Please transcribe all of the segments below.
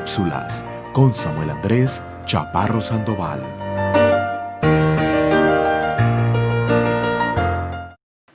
Cápsulas con Samuel Andrés Chaparro Sandoval.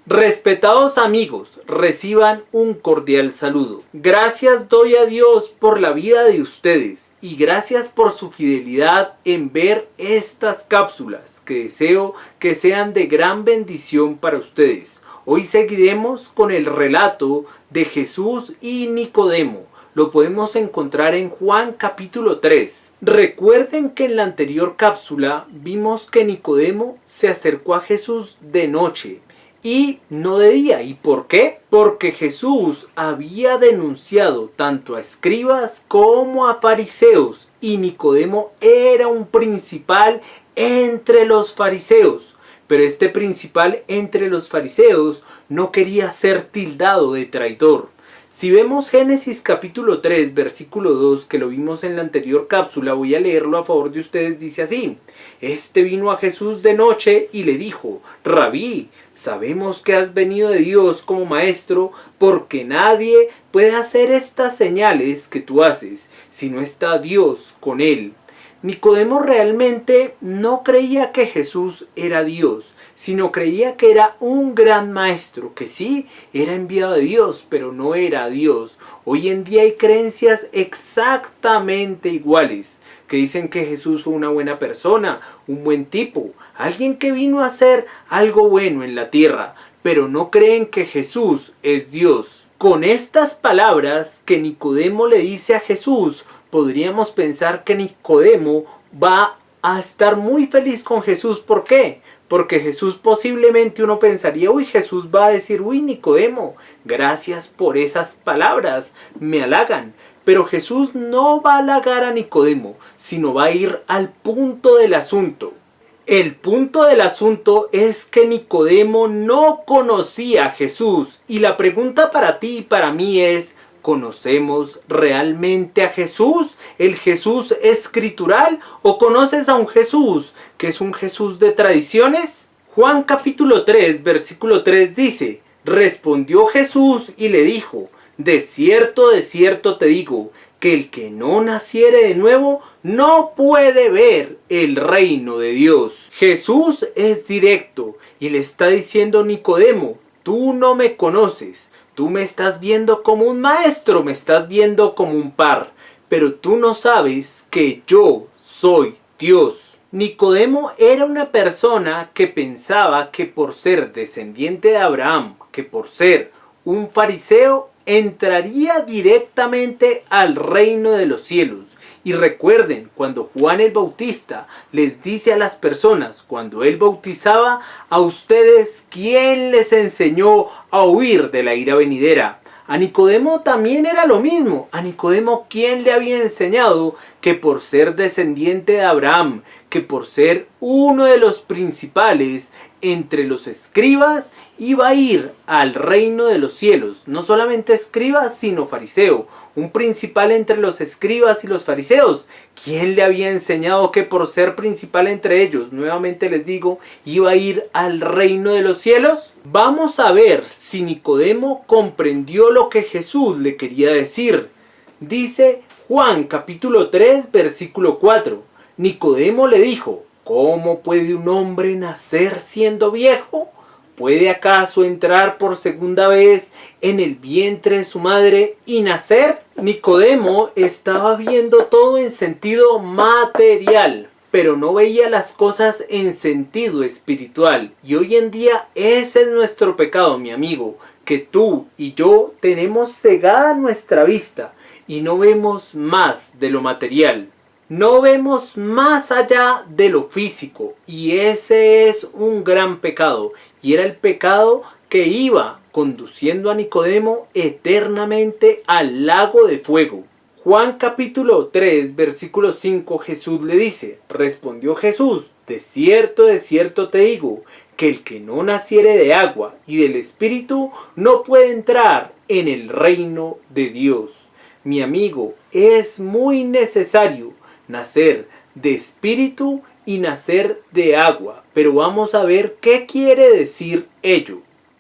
Respetados amigos, reciban un cordial saludo. Gracias doy a Dios por la vida de ustedes y gracias por su fidelidad en ver estas cápsulas que deseo que sean de gran bendición para ustedes. Hoy seguiremos con el relato de Jesús y Nicodemo. Lo podemos encontrar en Juan capítulo 3. Recuerden que en la anterior cápsula vimos que Nicodemo se acercó a Jesús de noche y no de día. ¿Y por qué? Porque Jesús había denunciado tanto a escribas como a fariseos y Nicodemo era un principal entre los fariseos. Pero este principal entre los fariseos no quería ser tildado de traidor. Si vemos Génesis capítulo 3 versículo 2 que lo vimos en la anterior cápsula, voy a leerlo a favor de ustedes, dice así: Este vino a Jesús de noche y le dijo: Rabí, sabemos que has venido de Dios como maestro, porque nadie puede hacer estas señales que tú haces si no está Dios con él. Nicodemo realmente no creía que Jesús era Dios, sino creía que era un gran maestro, que sí, era enviado de Dios, pero no era Dios. Hoy en día hay creencias exactamente iguales, que dicen que Jesús fue una buena persona, un buen tipo, alguien que vino a hacer algo bueno en la tierra, pero no creen que Jesús es Dios. Con estas palabras que Nicodemo le dice a Jesús, podríamos pensar que Nicodemo va a estar muy feliz con Jesús. ¿Por qué? Porque Jesús posiblemente uno pensaría, Jesús va a decir, Nicodemo, gracias por esas palabras, me halagan. Pero Jesús no va a halagar a Nicodemo, sino va a ir al punto del asunto. El punto del asunto es que Nicodemo no conocía a Jesús. Y la pregunta para ti y para mí es: ¿conocemos realmente a Jesús? ¿El Jesús escritural? ¿O conoces a un Jesús que es un Jesús de tradiciones? Juan capítulo 3 versículo 3 dice: Respondió Jesús y le dijo: de cierto te digo, que el que no naciere de nuevo no puede ver el reino de Dios. Jesús es directo y le está diciendo a Nicodemo: tú no me conoces. Tú me estás viendo como un maestro, me estás viendo como un par, pero tú no sabes que yo soy Dios. Nicodemo era una persona que pensaba que por ser descendiente de Abraham, que por ser un fariseo, entraría directamente al reino de los cielos. Y recuerden, cuando Juan el Bautista les dice a las personas, cuando él bautizaba, a ustedes, ¿quién les enseñó a huir de la ira venidera? A Nicodemo también era lo mismo. A Nicodemo, ¿quién le había enseñado que por ser descendiente de Abraham, que por ser uno de los principales entre los escribas, iba a ir al reino de los cielos? No solamente escribas, sino fariseo. Un principal entre los escribas y los fariseos. ¿Quién le había enseñado que por ser principal entre ellos, nuevamente les digo, iba a ir al reino de los cielos? Vamos a ver si Nicodemo comprendió lo que Jesús le quería decir. Dice Juan capítulo 3 versículo 4. Nicodemo le dijo: ¿cómo puede un hombre nacer siendo viejo? ¿Puede acaso entrar por segunda vez en el vientre de su madre y nacer? Nicodemo estaba viendo todo en sentido material, pero no veía las cosas en sentido espiritual. Y hoy en día ese es nuestro pecado, mi amigo, que tú y yo tenemos cegada nuestra vista y no vemos más de lo material. No vemos más allá de lo físico, y ese es un gran pecado, y era el pecado que iba conduciendo a Nicodemo eternamente al lago de fuego. Juan capítulo 3 versículo 5, Jesús le dice: respondió Jesús: de cierto te digo, que el que no naciere de agua y del Espíritu no puede entrar en el reino de Dios. Mi amigo, es muy necesario nacer de espíritu y nacer de agua, pero vamos a ver qué quiere decir ello.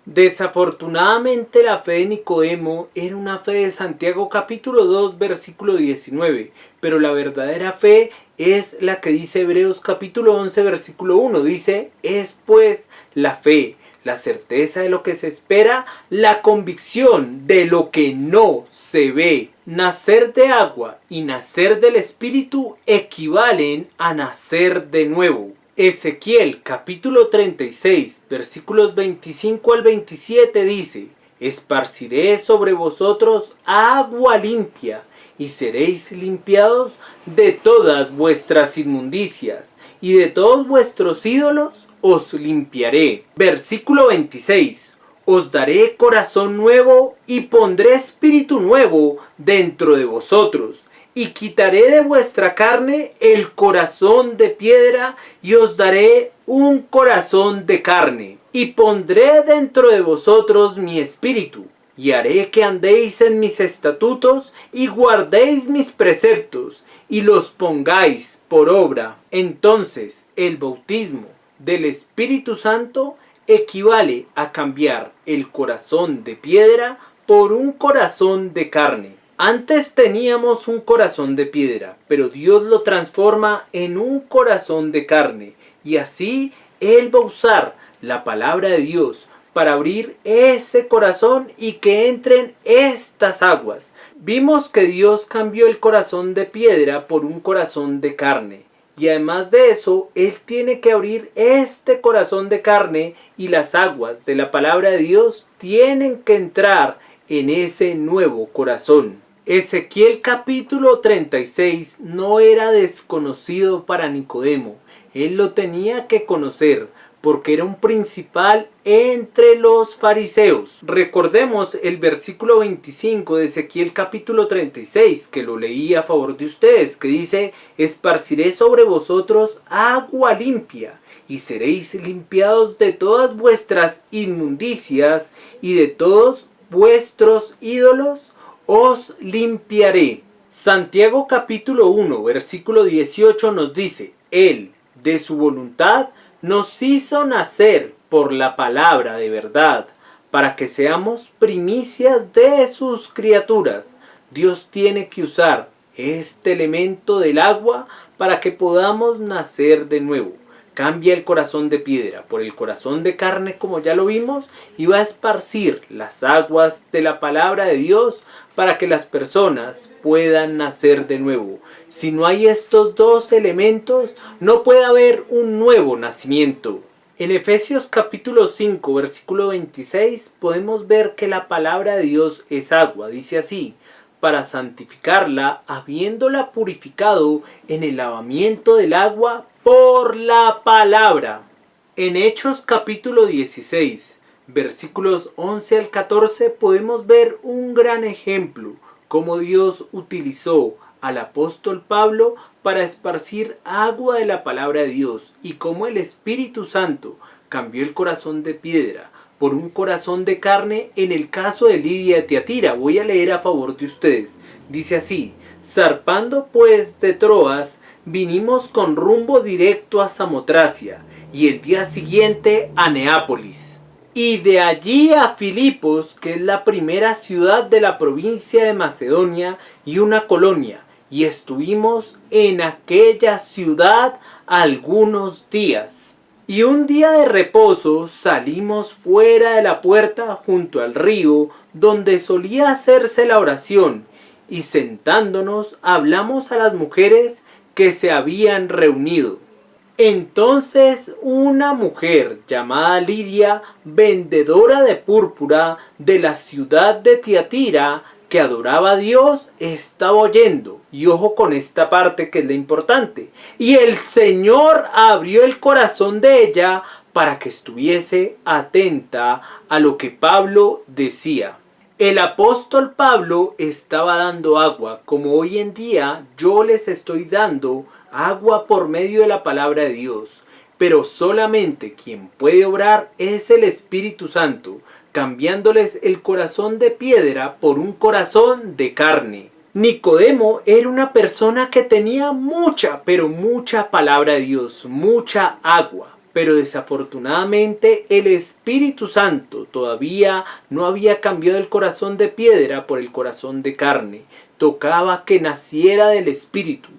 Desafortunadamente la fe de Nicodemo era una fe de Santiago capítulo 2 versículo 19, pero la verdadera fe es la que dice Hebreos capítulo 11 versículo 1, dice, es pues la fe, la certeza de lo que se espera, la convicción de lo que no se ve. Nacer de agua y nacer del Espíritu equivalen a nacer de nuevo. Ezequiel capítulo 36 versículos 25 al 27 dice, esparciré sobre vosotros agua limpia y seréis limpiados de todas vuestras inmundicias y de todos vuestros ídolos os limpiaré. Versículo 26. Os daré corazón nuevo y pondré espíritu nuevo dentro de vosotros. Y quitaré de vuestra carne el corazón de piedra y os daré un corazón de carne. Y pondré dentro de vosotros mi espíritu. Y haré que andéis en mis estatutos y guardéis mis preceptos y los pongáis por obra. Entonces el bautismo del Espíritu Santo equivale a cambiar el corazón de piedra por un corazón de carne. Antes teníamos un corazón de piedra, pero Dios lo transforma en un corazón de carne. Y así Él va a usar la palabra de Dios para abrir ese corazón y que entren estas aguas. Vimos que Dios cambió el corazón de piedra por un corazón de carne. Y además de eso, Él tiene que abrir este corazón de carne y las aguas de la palabra de Dios tienen que entrar en ese nuevo corazón. Ezequiel capítulo 36 no era desconocido para Nicodemo. Él lo tenía que conocer porque era un principal entre los fariseos. Recordemos el versículo 25 de Ezequiel capítulo 36, que lo leí a favor de ustedes, que dice, esparciré sobre vosotros agua limpia, y seréis limpiados de todas vuestras inmundicias, y de todos vuestros ídolos os limpiaré. Santiago capítulo 1, versículo 18 nos dice, Él, de su voluntad, nos hizo nacer por la palabra de verdad, para que seamos primicias de sus criaturas. Dios tiene que usar este elemento del agua para que podamos nacer de nuevo. Cambia el corazón de piedra por el corazón de carne, como ya lo vimos, y va a esparcir las aguas de la palabra de Dios para que las personas puedan nacer de nuevo. Si no hay estos dos elementos, no puede haber un nuevo nacimiento. En Efesios capítulo 5, versículo 26, podemos ver que la palabra de Dios es agua. Dice así, para santificarla, habiéndola purificado en el lavamiento del agua por la palabra. En Hechos capítulo 16, versículos 11 al 14, podemos ver un gran ejemplo, cómo Dios utilizó al apóstol Pablo para esparcir agua de la palabra de Dios y cómo el Espíritu Santo cambió el corazón de piedra por un corazón de carne en el caso de Lidia de Tiatira. Voy a leer a favor de ustedes. Dice así, zarpando pues de Troas, vinimos con rumbo directo a Samotracia y el día siguiente a Neápolis. Y de allí a Filipos, que es la primera ciudad de la provincia de Macedonia y una colonia. Y estuvimos en aquella ciudad algunos días. Y un día de reposo salimos fuera de la puerta junto al río donde solía hacerse la oración. Y sentándonos hablamos a las mujeres que se habían reunido. Entonces una mujer llamada Lidia, vendedora de púrpura de la ciudad de Tiatira, que adoraba a Dios, estaba oyendo. Y ojo con esta parte que es la importante. Y el Señor abrió el corazón de ella para que estuviese atenta a lo que Pablo decía. El apóstol Pablo estaba dando agua, como hoy en día yo les estoy dando agua por medio de la palabra de Dios. Pero solamente quien puede obrar es el Espíritu Santo, cambiándoles el corazón de piedra por un corazón de carne. Nicodemo era una persona que tenía mucha, pero mucha palabra de Dios, mucha agua. pero desafortunadamente el Espíritu Santo todavía no había cambiado el corazón de piedra por el corazón de carne. Tocaba que naciera del Espíritu.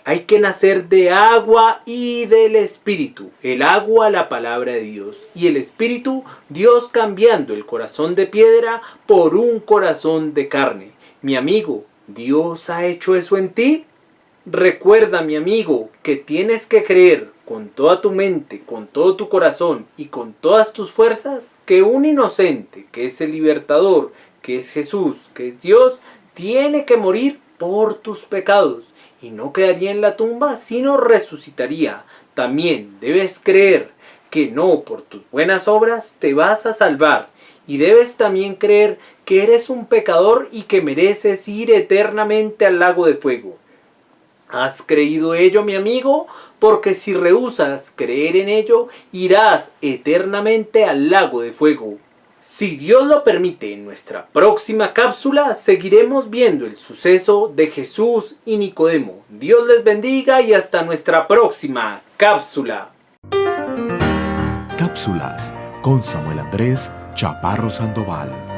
Hay que nacer de agua y del Espíritu. El agua, la palabra de Dios. Y el Espíritu, Dios cambiando el corazón de piedra por un corazón de carne. Mi amigo, ¿Dios ha hecho eso en ti? Recuerda, mi amigo, que tienes que creer con toda tu mente, con todo tu corazón y con todas tus fuerzas que un inocente, que es el libertador, que es Jesús, que es Dios, tiene que morir por tus pecados y no quedaría en la tumba, sino resucitaría. También debes creer que no por tus buenas obras te vas a salvar y debes también creer que eres un pecador y que mereces ir eternamente al lago de fuego. ¿Has creído ello, mi amigo? Porque si rehusas creer en ello, irás eternamente al lago de fuego. Si Dios lo permite, en nuestra próxima cápsula seguiremos viendo el suceso de Jesús y Nicodemo. Dios les bendiga y hasta nuestra próxima cápsula. Cápsulas con Samuel Andrés Chaparro Sandoval.